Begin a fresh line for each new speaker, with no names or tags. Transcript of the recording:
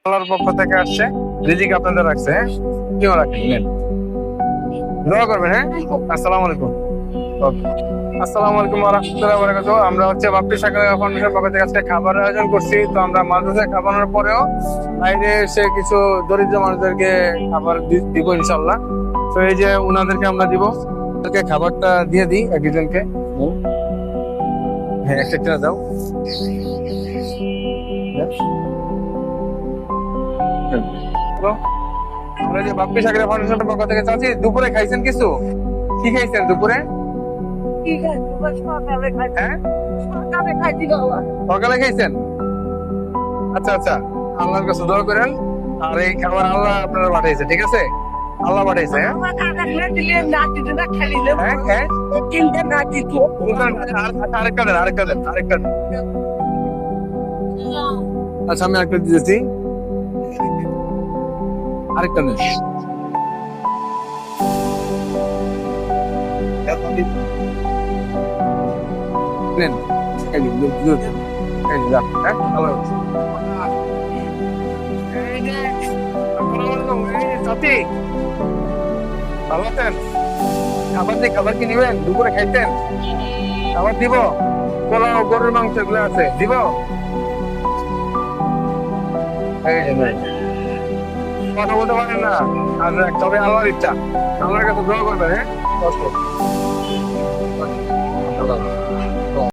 আল্লাহর পক্ষ থেকে আসছে, রিজিক আপনাদের রাখছে। হ্যাঁ, কেউ রাখেন, নেন, দোয়া করবেন। হ্যাঁ, আসসালামু আলাইকুম। ওকে। আসসালামু আলাইকুম ওয়া রাহমাতুল্লাহি ওয়া বারাকাতুহু। আমরা হচ্ছে বাপ্পি সাগর ফাউন্ডেশন পক্ষ থেকে আজকে খাবারের আয়োজন করছি। তো আমরা মাদ্রাসায় খাবারের পরেও বাইরে এসে কিছু দরিদ্র মানুষদেরকে খাবার দিব ইনশাল্লাহ। তো এই যে উনাদেরকে আমরা দিব, ওদেরকে খাবারটা দিয়ে দিই একজনকে। হ্যাঁ, একটা দাও। হ্যাঁ। আমরা যে বাপ্পি সাগর ফাউন্ডেশনের পক্ষ থেকে চাচ্ছি, দুপুরে খাইছেন কিছু? কি খাইছেন দুপুরে? হ্যাঁ, সকালে খাইছেন? আচ্ছা আচ্ছা, আল্লাহর কাছে দোয়া করেন। আর এই খাবার আল্লাহ আপনারা পাঠাইছে, ঠিক আছে? আল্লাহ পাঠাইছে। হ্যাঁ হ্যাঁ হ্যাঁ, আরেকটা দেন, আরেকটা দেন, আরেকটা দেন। আচ্ছা, আমি আরেকটা দিয়েছি, আরেকটা দেন। নেন, এই যে, এই যে, যান। হ্যাঁ, আল্লাহ হাফেজ। এই যে, আসসালামু আলাইকুম। এই যে, চাচি, ভালো আছেন? খাবার দিই, খাবার কি নিবেন? দুপুরে খাইতেন? খাবার দিব? পোলাও, গরুর মাংস এগুলো আছে, দিব? এই যে, নেন। কথা বলতে পারেন না, আর তবে আল্লাহর ইচ্ছা। আল্লাহর কাছে দোয়া করবেন। হ্যাঁ, কষ্ট।